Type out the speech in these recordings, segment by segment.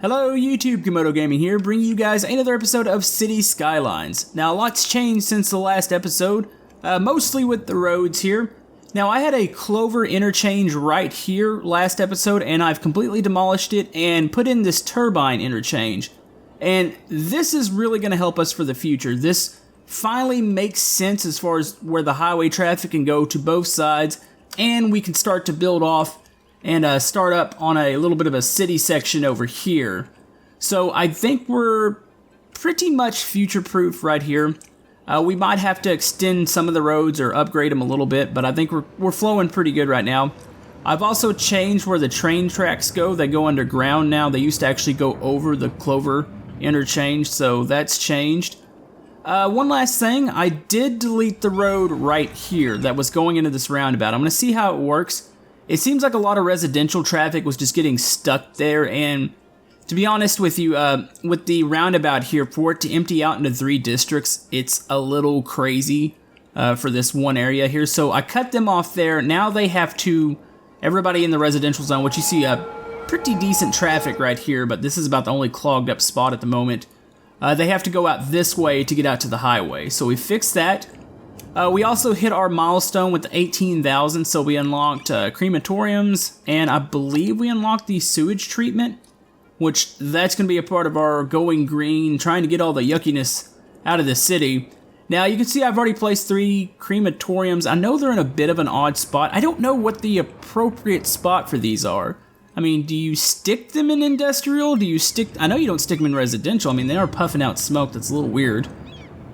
Hello YouTube, Camodo Gaming here, bringing you guys another episode of City Skylines. Now, a lot's changed since the last episode, mostly with the roads here. Now, I had a clover interchange right here last episode, and I've completely demolished it and put in this turbine interchange. And this is really going to help us for the future. This finally makes sense as far as where the highway traffic can go to both sides, and we can start to build off and start up on a little bit of a city section over here. So I think we're pretty much future-proof right here. We might have to extend some of the roads or upgrade them a little bit, but I think we're flowing pretty good right now. I've also changed where the train tracks go. They go underground now. They used to actually go over the Clover interchange, so that's changed. One last thing, I did delete the road right here that was going into this roundabout. I'm going to see how it works. It seems like a lot of residential traffic was just getting stuck there, and to be honest with you, with the roundabout here, for it to empty out into 3 districts, it's a little crazy for this one area here. So I cut them off there. Now they have to, everybody in the residential zone, which you see pretty decent traffic right here, but this is about the only clogged up spot at the moment. They have to go out this way to get out to the highway. So we fixed that. We also hit our milestone with the 18,000, so we unlocked crematoriums, and I believe we unlocked the sewage treatment, which that's going to be a part of our going green, trying to get all the yuckiness out of the city. Now, you can see I've already placed 3 crematoriums. I know they're in a bit of an odd spot. I don't know what the appropriate spot for these are. I mean, do you stick them in industrial? I know you don't stick them in residential. I mean, they are puffing out smoke. That's a little weird.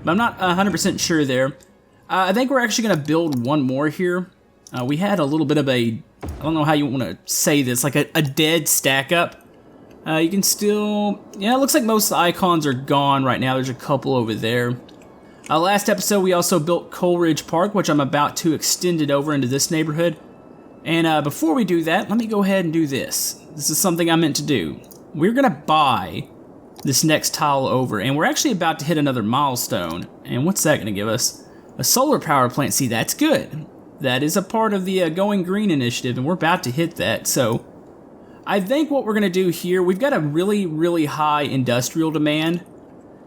But I'm not 100% sure there. I think we're actually going to build one more here. We had a little bit of a, I don't know how you want to say this, like a dead stack up. You can still, yeah, it looks like most of the icons are gone right now. There's a couple over there. Last episode, we also built Coleridge Park, which I'm about to extend it over into this neighborhood. And before we do that, let me go ahead and do this. This is something I meant to do. We're going to buy this next tile over, and we're actually about to hit another milestone. And what's that going to give us? A solar power plant. See, that's good. That is a part of the Going Green initiative, and we're about to hit that. So I think what we're going to do here, we've got a really, really high industrial demand.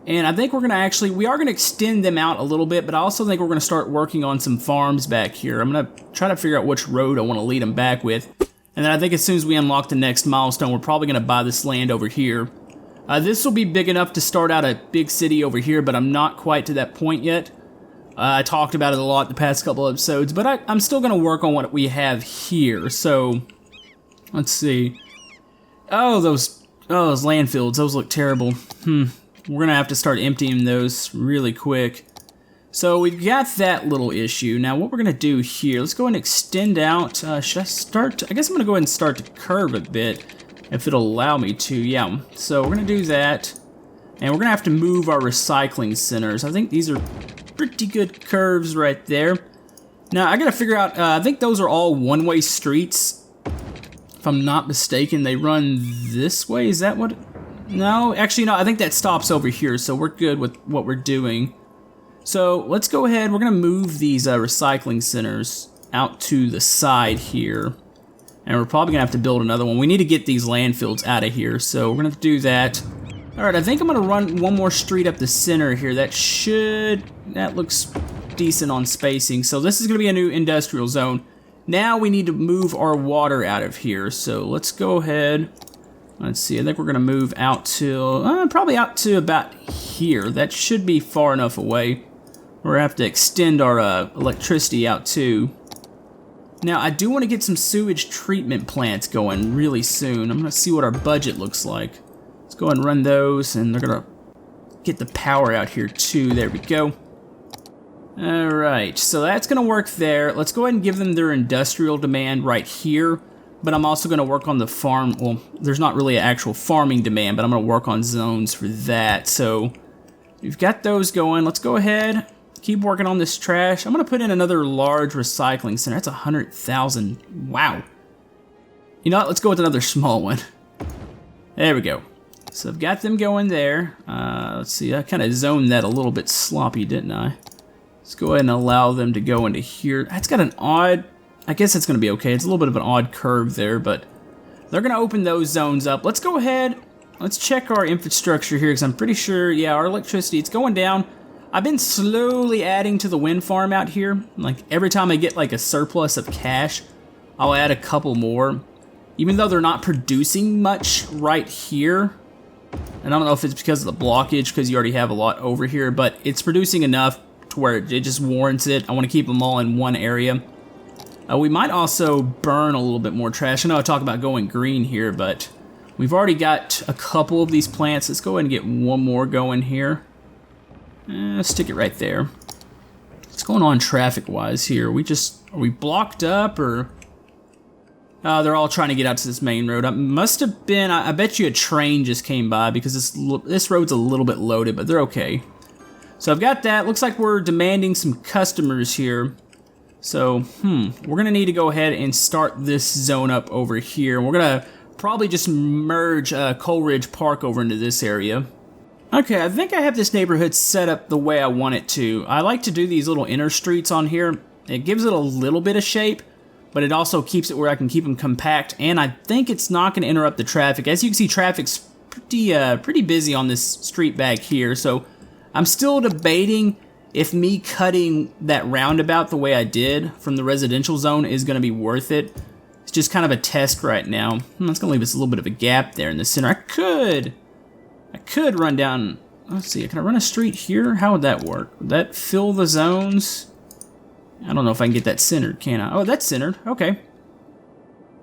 And I think we're going to actually, we are going to extend them out a little bit, but I also think we're going to start working on some farms back here. I'm going to try to figure out which road I want to lead them back with. And then I think as soon as we unlock the next milestone, we're probably going to buy this land over here. This will be big enough to start out a big city over here, but I'm not quite to that point yet. I talked about it a lot the past couple episodes, but I'm still going to work on what we have here. So, let's see. Oh, those landfills, those look terrible. We're going to have to start emptying those really quick. So, we've got that little issue. Now, what we're going to do here, let's go and extend out. Should I start? I guess I'm going to go ahead and start to curve a bit, if it'll allow me to. Yeah, so we're going to do that. And we're going to have to move our recycling centers. I think these are pretty good curves right there. Now, I gotta figure out, I think those are all one-way streets. If I'm not mistaken, they run this way, is that what? No, actually, no, I think that stops over here, so we're good with what we're doing. So, let's go ahead, we're gonna move these recycling centers out to the side here. And we're probably gonna have to build another one. We need to get these landfills out of here, so we're gonna have to do that. Alright, I think I'm going to run one more street up the center here. That looks decent on spacing. So this is going to be a new industrial zone. Now we need to move our water out of here. So let's go ahead. Let's see, I think we're going to move out to, probably out to about here. That should be far enough away. We're going to have to extend our electricity out too. Now, I do want to get some sewage treatment plants going really soon. I'm going to see what our budget looks like. Let's go ahead and run those, and they're going to get the power out here too. There we go. Alright, so that's going to work there. Let's go ahead and give them their industrial demand right here, but I'm also going to work on the farm. Well, there's not really an actual farming demand, but I'm going to work on zones for that. So we've got those going. Let's go ahead, keep working on this trash. I'm going to put in another large recycling center. That's 100,000. Wow. You know what? Let's go with another small one. There we go. So I've got them going there. Let's see, I kind of zoned that a little bit sloppy, didn't I? Let's go ahead and allow them to go into here. That's got an odd, I guess it's going to be okay. It's a little bit of an odd curve there, but they're going to open those zones up. Let's go ahead. let's check our infrastructure here, because I'm pretty sure, yeah, our electricity, it's going down. I've been slowly adding to the wind farm out here. Like, every time I get, like, a surplus of cash, I'll add a couple more. Even though they're not producing much right here. And I don't know if it's because of the blockage, because you already have a lot over here, but it's producing enough to where it just warrants it. I want to keep them all in one area. We might also burn a little bit more trash. I know I talk about going green here, but we've already got a couple of these plants. Let's go ahead and get one more going here. Stick it right there. What's going on traffic-wise here? Are we blocked up, or... they're all trying to get out to this main road. Must have been, I bet you a train just came by, because this road's a little bit loaded, but they're okay. So I've got that. Looks like we're demanding some customers here. So, we're gonna need to go ahead and start this zone up over here. We're gonna probably just merge Coleridge Park over into this area. Okay, I think I have this neighborhood set up the way I want it to. I like to do these little inner streets on here. It gives it a little bit of shape, but it also keeps it where I can keep them compact, and I think it's not going to interrupt the traffic. As you can see, traffic's pretty busy on this street back here, so I'm still debating if me cutting that roundabout the way I did from the residential zone is going to be worth it. It's just kind of a test right now. That's going to leave us a little bit of a gap there in the center. I could run down, let's see, can I run a street here? How would that work? Would that fill the zones? I don't know if I can get that centered, can I? Oh, that's centered. Okay.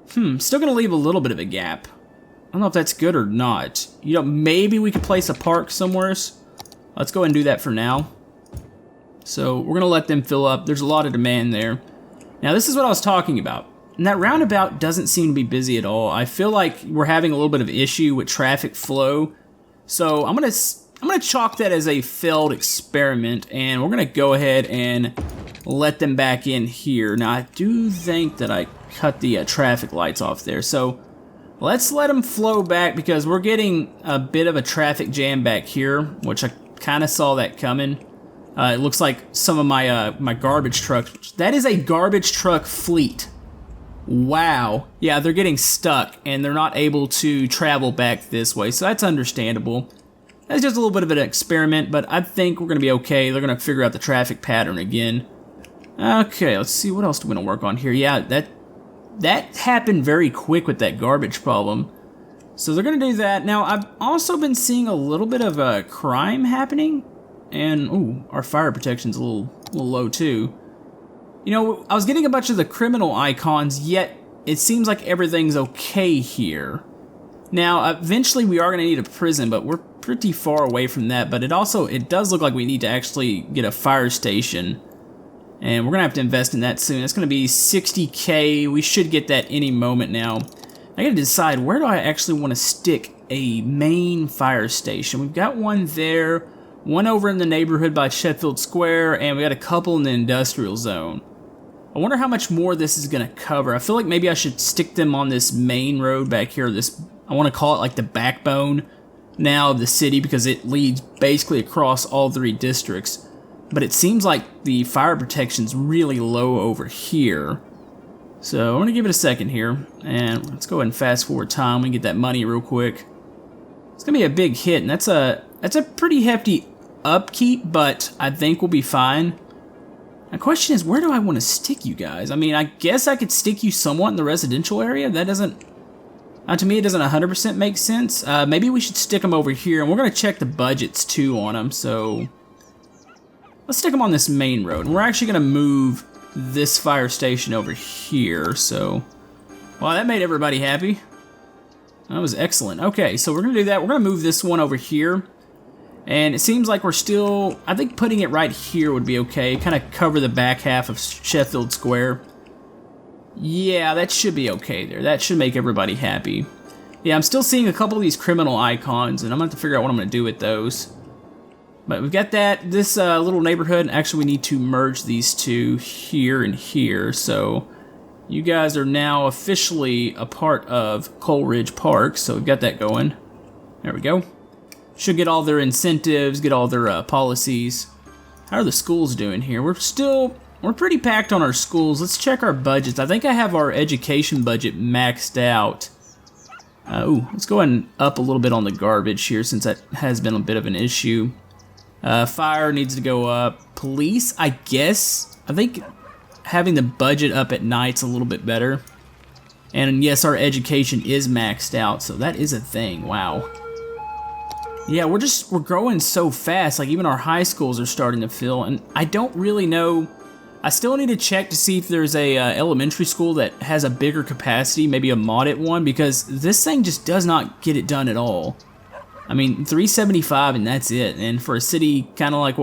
Still gonna leave a little bit of a gap. I don't know if that's good or not. You know, maybe we could place a park somewhere. Let's go ahead and do that for now. So we're gonna let them fill up. There's a lot of demand there. Now this is what I was talking about. And that roundabout doesn't seem to be busy at all. I feel like we're having a little bit of issue with traffic flow. So I'm gonna chalk that as a failed experiment, and we're gonna go ahead and let them back in here. Now I do think that I cut the traffic lights off there, so let's let them flow back, because we're getting a bit of a traffic jam back here, which I kind of saw that coming. It looks like some of my my garbage trucks. That is a garbage truck fleet. Wow. Yeah, they're getting stuck and they're not able to travel back this way, so that's understandable. That's just a little bit of an experiment, but I think we're going to be okay. They're going to figure out the traffic pattern again. Okay, let's see, what else do we want to work on here? Yeah, that happened very quick with that garbage problem. So they're going to do that. Now, I've also been seeing a little bit of crime happening. And, ooh, our fire protection's a little low too. You know, I was getting a bunch of the criminal icons, yet it seems like everything's okay here. Now, eventually we are going to need a prison, but we're pretty far away from that. But it does look like we need to actually get a fire station. And we're going to have to invest in that soon. It's going to be 60K. We should get that any moment now. I got to decide, where do I actually want to stick a main fire station? We've got one there, one over in the neighborhood by Sheffield Square, and we got a couple in the industrial zone. I wonder how much more this is going to cover. I feel like maybe I should stick them on this main road back here. I want to call it like the backbone now of the city, because it leads basically across all three districts. But it seems like the fire protection's really low over here. So I'm going to give it a second here, and let's go ahead and fast forward time and get that money real quick. It's going to be a big hit, and that's a pretty hefty upkeep, but I think we'll be fine. The question is, where do I want to stick you guys? I mean, I guess I could stick you somewhat in the residential area. That doesn't, to me, it doesn't 100% make sense. Maybe we should stick them over here, and we're going to check the budgets too on them, so let's stick them on this main road. And we're actually going to move this fire station over here, so, well, that made everybody happy. That was excellent. Okay, so we're going to do that. We're going to move this one over here. And it seems like we're still, I think putting it right here would be okay. Kind of cover the back half of Sheffield Square. Yeah, that should be okay there. That should make everybody happy. Yeah, I'm still seeing a couple of these criminal icons, and I'm going to have to figure out what I'm going to do with those. But we've got that, this little neighborhood, and actually we need to merge these two here and here. So you guys are now officially a part of Coleridge Park, so we've got that going. There we go. Should get all their incentives, get all their policies. How are the schools doing here? We're pretty packed on our schools. Let's check our budgets. I think I have our education budget maxed out. Ooh, let's go ahead and up a little bit on the garbage here since that has been a bit of an issue. Fire needs to go up. Police, I guess. I think having the budget up at night's a little bit better. And yes, our education is maxed out, so that is a thing. Wow. Yeah, we're growing so fast. Like even our high schools are starting to fill, and I don't really know. I still need to check to see if there's a elementary school that has a bigger capacity, maybe a modded one, because this thing just does not get it done at all. I mean, 375 and that's it. And for a city kind of like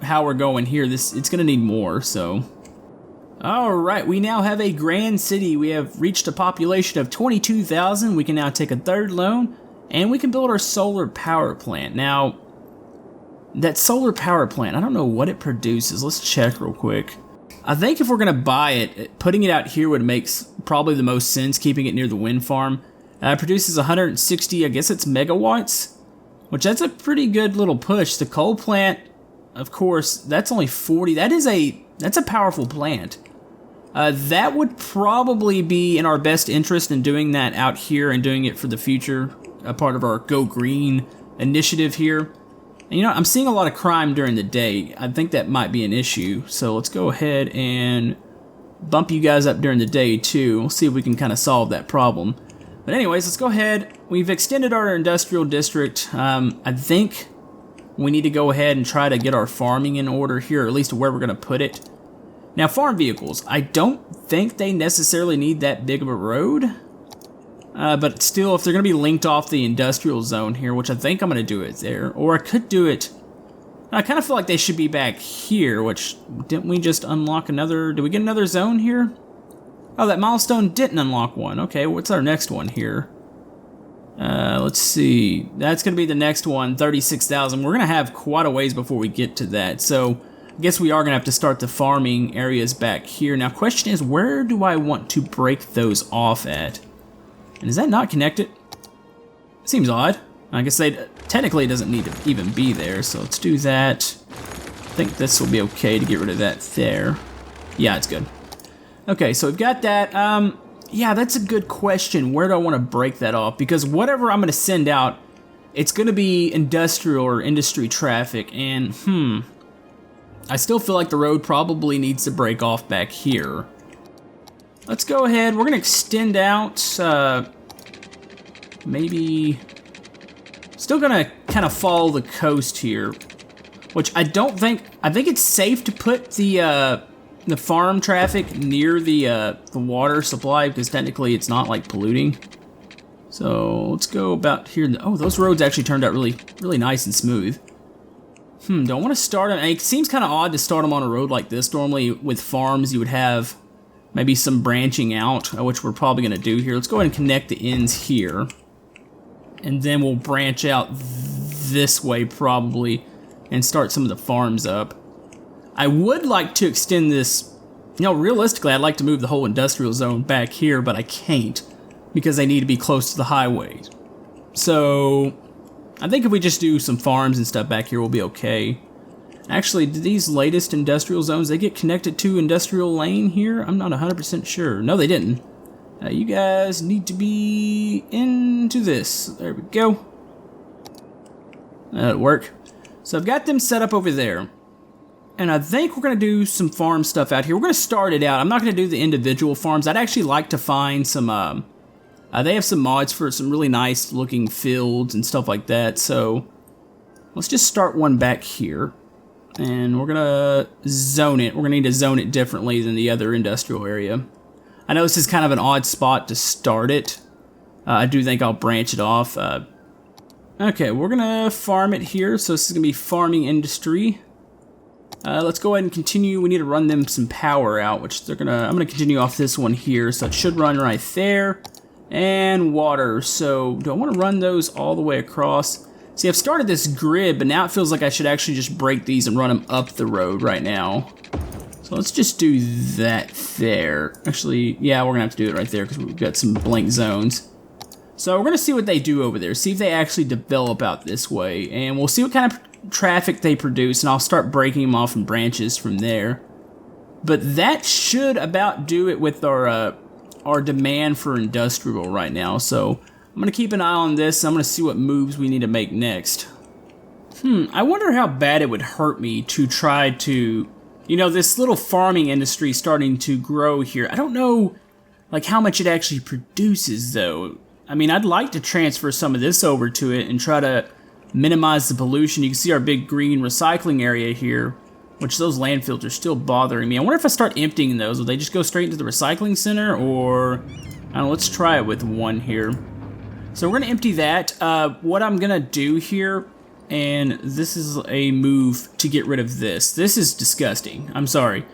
how we're going here, it's gonna need more. So, all right, we now have a grand city. We have reached a population of 22,000. We can now take a third loan, and we can build our solar power plant. Now, that solar power plant, I don't know what it produces. Let's check real quick. I think if we're gonna buy it, putting it out here would make probably the most sense, keeping it near the wind farm. It produces 160, I guess it's megawatts, which that's a pretty good little push. The coal plant, of course, that's only 40. That's a powerful plant. That would probably be in our best interest in doing that out here and doing it for the future, a part of our Go Green initiative here. And you know, I'm seeing a lot of crime during the day. I think that might be an issue. So let's go ahead and bump you guys up during the day too. We'll see if we can kind of solve that problem. But anyways, let's go ahead. We've extended our industrial district. I think we need to go ahead and try to get our farming in order here, or at least where we're going to put it. Now, farm vehicles. I don't think they necessarily need that big of a road. But still, if they're going to be linked off the industrial zone here, which I think I'm going to do it there, or I could do it... I kind of feel like they should be back here, which... Didn't we just unlock another... Did we get another zone here? Oh, that milestone didn't unlock one. Okay, what's our next one here? Let's see. That's going to be the next one, 36,000. We're going to have quite a ways before we get to that, so... I guess we are going to have to start the farming areas back here. Now, question is, where do I want to break those off at? And is that not connected? Seems odd. I guess technically it doesn't need to even be there, so let's do that. I think this will be okay to get rid of that there. Yeah, it's good. Okay, so we've got that. Yeah, that's a good question. Where do I want to break that off? Because whatever I'm going to send out, it's going to be industrial or industry traffic, and I still feel like the road probably needs to break off back here. Let's go ahead. We're going to extend out, maybe... Still going to kind of follow the coast here, which I don't think... I think it's safe to put the farm traffic near the water supply, because technically it's not, like, polluting. So, let's go about here. Oh, those roads actually turned out really, really nice and smooth. Don't want to start them. It seems kind of odd to start them on a road like this. Normally, with farms, you would have maybe some branching out, which we're probably going to do here. Let's go ahead and connect the ends here. And then we'll branch out this way, probably, and start some of the farms up. I would like to extend this... You know, realistically, I'd like to move the whole industrial zone back here, but I can't, because they need to be close to the highways. So... I think if we just do some farms and stuff back here, we'll be okay. Actually, do these latest industrial zones, they get connected to industrial lane here? I'm not 100% sure. No, they didn't. You guys need to be into this. There we go. That'll work. So I've got them set up over there. And I think we're going to do some farm stuff out here. We're going to start it out. I'm not going to do the individual farms. I'd actually like to find some... they have some mods for some really nice looking fields and stuff like that, so let's just start one back here. And we're gonna zone it. We're gonna need to zone it differently than the other industrial area. I know this is kind of an odd spot to start it. I do think I'll branch it off. Okay, we're gonna farm it here, so this is gonna be farming industry. Let's go ahead and continue. We need to run them some power out, which I'm gonna continue off this one here, so it should run right there. And water, so do I want to run those all the way across? See, I've started this grid, but now it feels like I should actually just break these and run them up the road right now. So let's just do that there. Actually, yeah, we're going to have to do it right there because we've got some blank zones. So we're going to see what they do over there, see if they actually develop out this way, and we'll see what kind of traffic they produce, and I'll start breaking them off in branches from there. But that should about do it with our demand for industrial right now. So I'm going to keep an eye on this. I'm going to see what moves we need to make next. I wonder how bad it would hurt me to try to... You know, this little farming industry starting to grow here. I don't know, like, how much it actually produces, though. I mean, I'd like to transfer some of this over to it and try to minimize the pollution. You can see our big green recycling area here, which those landfills are still bothering me. I wonder if I start emptying those, will they just go straight into the recycling center, or... I don't know, let's try it with one here. So we're going to empty that. What I'm going to do here, and this is a move to get rid of this. This is disgusting. I'm sorry.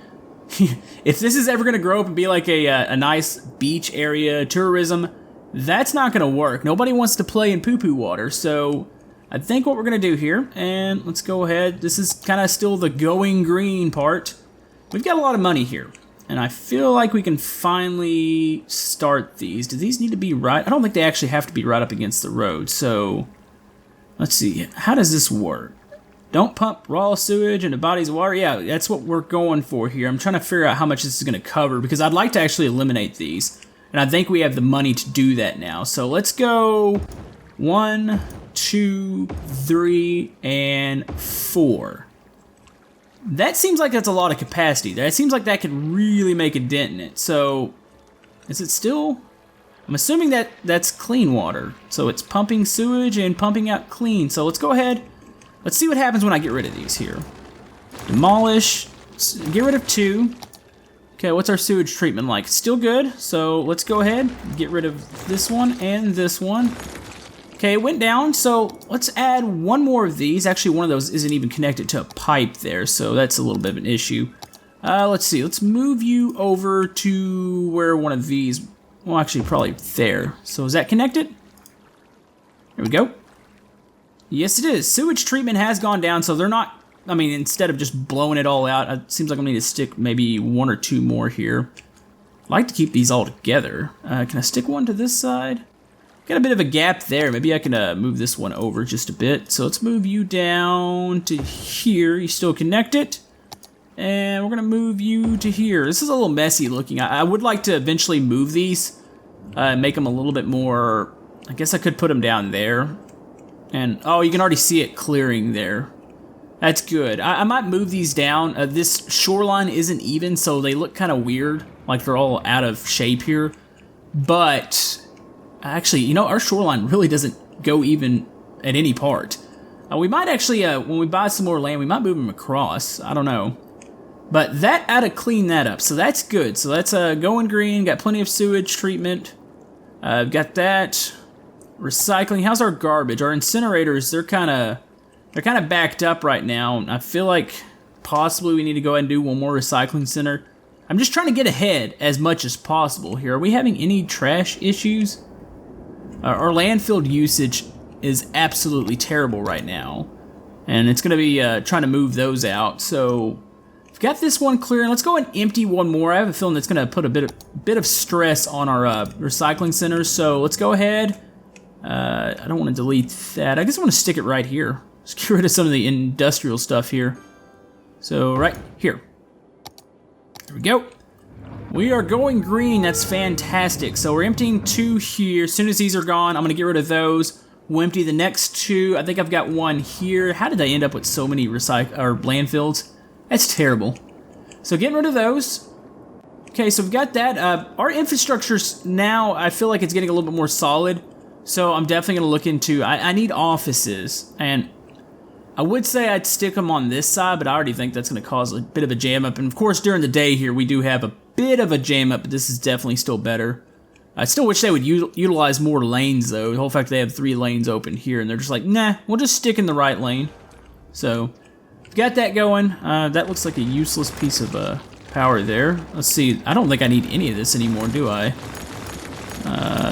If this is ever going to grow up and be like a nice beach area, tourism, that's not going to work. Nobody wants to play in poo-poo water, so I think what we're going to do here, and let's go ahead. This is kind of still the going green part. We've got a lot of money here. And I feel like we can finally start these. Do these need to be right? I don't think they actually have to be right up against the road. So, let's see. How does this work? Don't pump raw sewage into bodies of water. Yeah, that's what we're going for here. I'm trying to figure out how much this is going to cover because I'd like to actually eliminate these. And I think we have the money to do that now. So, let's go 1, 2, 3, and 4. That seems like that's a lot of capacity. That seems like that could really make a dent in it. So, is it still... I'm assuming that that's clean water. So it's pumping sewage and pumping out clean. So let's go ahead. Let's see what happens when I get rid of these here. Demolish. Get rid of 2. Okay, what's our sewage treatment like? Still good. So let's go ahead. Get rid of this one and this one. Okay, it went down, so let's add one more of these. Actually, one of those isn't even connected to a pipe there, so that's a little bit of an issue. Let's see, let's move you over to where one of these, well, actually, probably there. So is that connected? There we go. Yes, it is. Sewage treatment has gone down, so they're not, I mean, instead of just blowing it all out, it seems like I'm going to need to stick maybe 1 or 2 more here. I'd like to keep these all together. Can I stick one to this side? Got a bit of a gap there. Maybe I can move this one over just a bit. So let's move you down to here. You still connected. And we're going to move you to here. This is a little messy looking. I would like to eventually move these. Make them a little bit more... I guess I could put them down there. And, oh, you can already see it clearing there. That's good. I might move these down. This shoreline isn't even, so they look kind of weird. Like they're all out of shape here. But... Actually, you know, our shoreline really doesn't go even at any part. We might actually, when we buy some more land, we might move them across. I don't know. But that ought to clean that up, so that's good. So that's going green, got plenty of sewage treatment. Got that. Recycling. How's our garbage? Our incinerators, they're kind of backed up right now. I feel like possibly we need to go ahead and do one more recycling center. I'm just trying to get ahead as much as possible here. Are we having any trash issues? Our landfill usage is absolutely terrible right now. And it's going to be trying to move those out. So, we've got this one clear. And let's go and empty one more. I have a feeling that's going to put a bit of stress on our recycling centers. So, let's go ahead. I don't want to delete that. I guess I want to stick it right here. Let's get rid of some of the industrial stuff here. So, right here. There we go. We are going green. That's fantastic. So we're emptying 2 here. As soon as these are gone, I'm going to get rid of those. We'll empty the next 2. I think I've got one here. How did I end up with so many landfills? That's terrible. So getting rid of those. Okay, so we've got that. Our infrastructure's now, I feel like it's getting a little bit more solid. So I'm definitely going to look into, I need offices. And I would say I'd stick them on this side, but I already think that's going to cause a bit of a jam up. And of course, during the day here, we do have a bit of a jam up, but this is definitely still better. I still wish they would utilize more lanes, though. The whole fact they have 3 lanes open here, and they're just like, nah, we'll just stick in the right lane. So, we've got that going. That looks like a useless piece of power there. Let's see. I don't think I need any of this anymore, do I?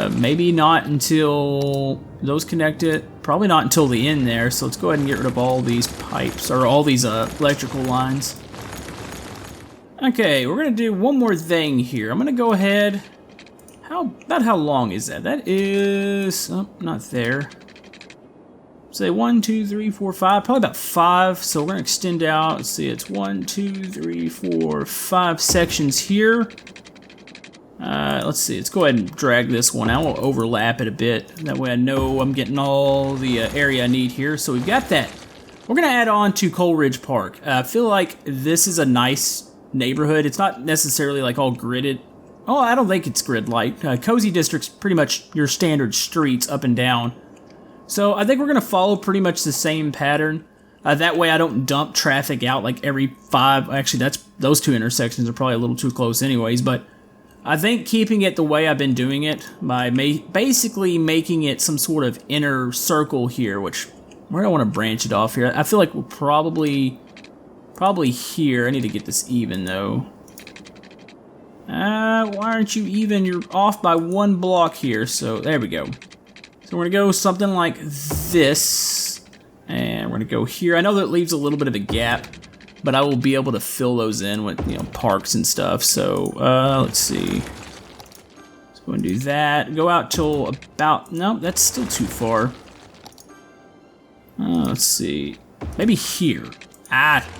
Maybe not until those connect it. Probably not until the end there. So let's go ahead and get rid of all these pipes, or all these electrical lines. Okay, we're going to do one more thing here. I'm going to go ahead... About how long is that? That is... Oh, not there. Say 1, 2, 3, 4, 5. Probably about 5. So we're going to extend out. Let's see, it's 1, 2, 3, 4, 5 sections here. Let's see, let's go ahead and drag this one out. We'll overlap it a bit. That way I know I'm getting all the area I need here. So we've got that. We're gonna add on to Coleridge Park. I feel like this is a nice neighborhood. It's not necessarily like all gridded. Oh, I don't think it's grid-like. Cozy District's pretty much your standard streets up and down. So I think we're gonna follow pretty much the same pattern. That way I don't dump traffic out like every 5. Actually, those 2 intersections are probably a little too close anyways, but I think keeping it the way I've been doing it by basically making it some sort of inner circle here, which where do I want to branch it off here? I feel like we're probably here. I need to get this even though. Why aren't you even? You're off by 1 block here, so there we go. So we're gonna go something like this, and we're gonna go here. I know that leaves a little bit of a gap, but I will be able to fill those in with, you know, parks and stuff. So let's see. Let's go and do that. Go out till about, no, that's still too far. Let's see, maybe here.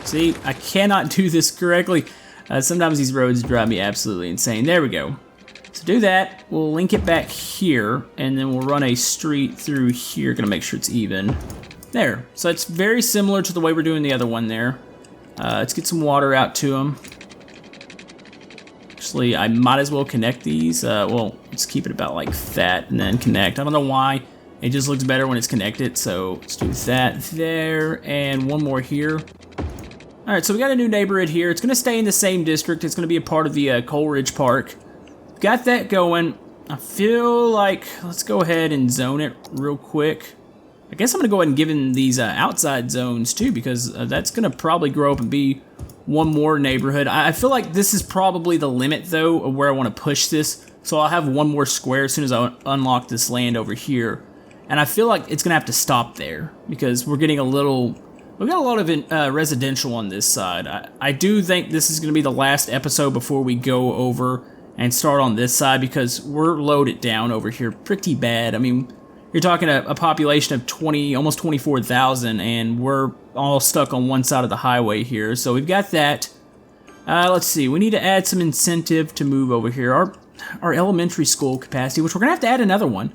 See, I cannot do this correctly. Sometimes these roads drive me absolutely insane. There we go. So do that, we'll link it back here, and then we'll run a street through here. Gonna make sure it's even. There, so it's very similar to the way we're doing the other one there. Let's get some water out to them. Actually, I might as well connect these. Well, let's keep it about like that, and then connect. I don't know why. It just looks better when it's connected, so let's do that there, and one more here. All right, so we got a new neighborhood here. It's gonna stay in the same district. It's gonna be a part of the Coleridge Park. Got that going. I feel like, let's go ahead and zone it real quick. I guess I'm gonna go ahead and give in these outside zones too, because that's gonna probably grow up and be one more neighborhood. I feel like this is probably the limit though of where I wanna push this. So I'll have one more square as soon as I unlock this land over here. And I feel like it's gonna have to stop there because we're getting we've got a lot of residential on this side. I do think this is gonna be the last episode before we go over and start on this side because we're loaded down over here pretty bad. I mean, you're talking a population of almost 24,000, and we're all stuck on one side of the highway here. So we've got that. Let's see, we need to add some incentive to move over here. Our elementary school capacity, which we're gonna have to add another one.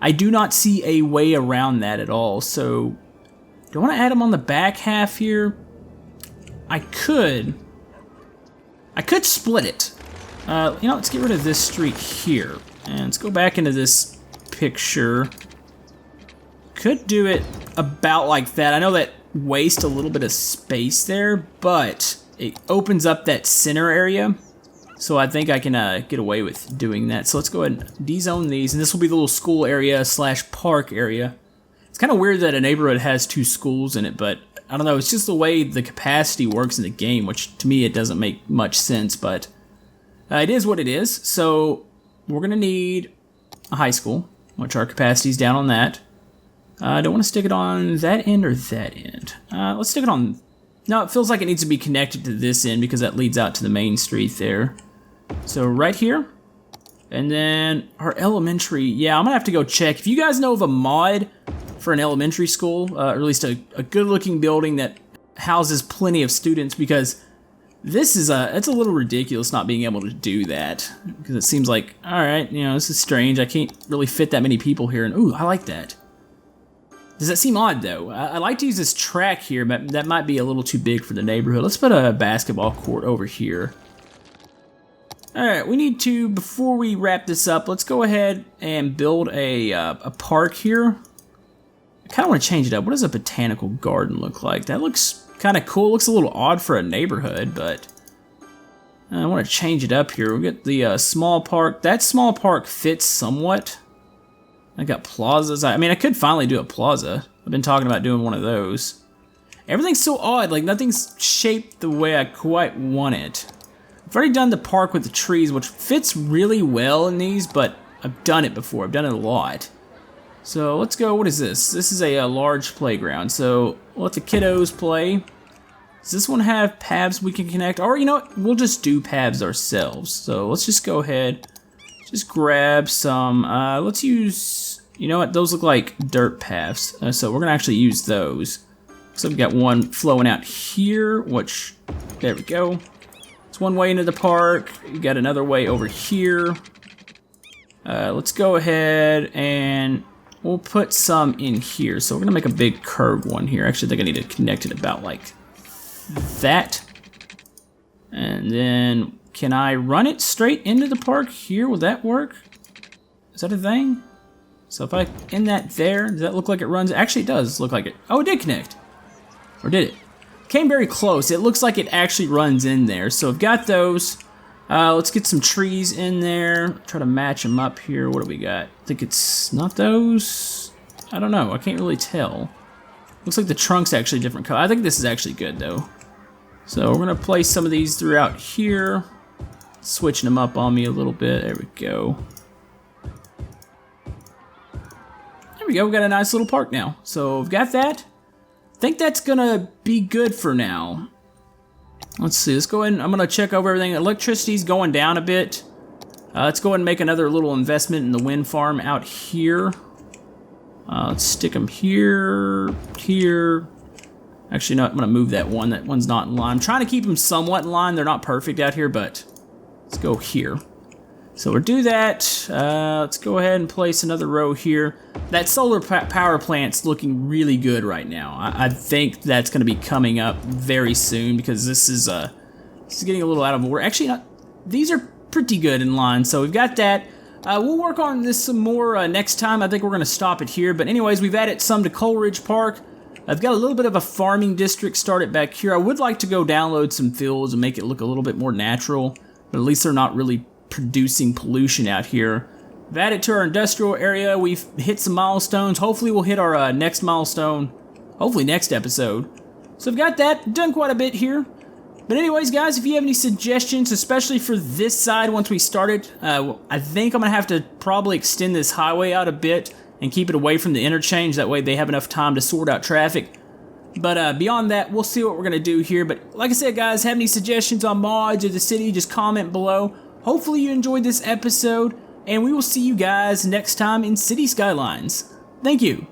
I do not see a way around that at all, so do I want to add them on the back half here? I could split it. You know, let's get rid of this street here, and let's go back into this picture. Could do it about like that. I know that wastes a little bit of space there, but it opens up that center area. So I think I can get away with doing that. So let's go ahead and dezone these, and this will be the little school area / park area. It's kind of weird that a neighborhood has 2 schools in it, but I don't know, it's just the way the capacity works in the game, which to me it doesn't make much sense, but it is what it is. So we're gonna need a high school, which our capacity's down on that. I don't want to stick it on that end or that end. Let's stick it on, no, it feels like it needs to be connected to this end because that leads out to the main street there. So right here, and then our elementary, yeah, I'm gonna have to go check. If you guys know of a mod for an elementary school, or at least a good looking building that houses plenty of students, because this is it's a little ridiculous not being able to do that, because it seems like, all right, you know, this is strange. I can't really fit that many people here, and ooh, I like that. Does that seem odd though? I like to use this track here, but that might be a little too big for the neighborhood. Let's put a basketball court over here. Alright, we need to, before we wrap this up, let's go ahead and build a park here. I kind of want to change it up. What does a botanical garden look like? That looks kind of cool. It looks a little odd for a neighborhood, but I want to change it up here. We'll get the small park. That small park fits somewhat. I got plazas. I mean, I could finally do a plaza. I've been talking about doing one of those. Everything's so odd. Like, nothing's shaped the way I quite want it. I've already done the park with the trees, which fits really well in these, but I've done it before. I've done it a lot. So let's go, what is this? This is a large playground, so we'll let the kiddos play. Does this one have paths we can connect? Or, you know what, we'll just do paths ourselves. So let's just go ahead, just grab some, let's use, you know what, those look like dirt paths. So we're gonna actually use those. So we've got one flowing out here, which, there we go. It's one way into the park. You got another way over here. Let's go ahead and we'll put some in here. So we're gonna make a big curved one here. Actually, I think I need to connect it about like that. And then, can I run it straight into the park here? Will that work? Is that a thing? So if I end that there, does that look like it runs? Actually, it does look like it. Oh, it did connect. Or did it? Came very close. It looks like it actually runs in there. So I've got those. Let's get some trees in there. Try to match them up here. What do we got? I think it's not those. I don't know. I can't really tell. Looks like the trunk's actually a different color. I think this is actually good though. So we're gonna place some of these throughout here. Switching them up on me a little bit. There we go. There we go. We got a nice little park now. So we've got that. I think that's gonna be good for now. Let's see. Let's go ahead and I'm gonna check over everything. Electricity's going down a bit. Let's go ahead and make another little investment in the wind farm out here. Let's stick them here, here. Actually, no, I'm gonna move that one. That one's not in line. I'm trying to keep them somewhat in line. They're not perfect out here, but let's go here. So we'll do that. Let's go ahead and place another row here. That solar power plant's looking really good right now. I think that's going to be coming up very soon because this is getting a little out of order. Actually, not. These are pretty good in line. So we've got that. We'll work on this some more next time. I think we're going to stop it here. But anyways, we've added some to Coleridge Park. I've got a little bit of a farming district started back here. I would like to go download some fields and make it look a little bit more natural. But at least they're not really producing pollution out here. We've added to our industrial area. We've hit some milestones. Hopefully we'll hit our next milestone. Hopefully next episode. So I've got that. Done quite a bit here. But anyways, guys, if you have any suggestions, especially for this side once we started, I think I'm going to have to probably extend this highway out a bit and keep it away from the interchange. That way they have enough time to sort out traffic. But beyond that, we'll see what we're going to do here. But like I said, guys, have any suggestions on mods or the city, just comment below. Hopefully you enjoyed this episode, and we will see you guys next time in City Skylines. Thank you.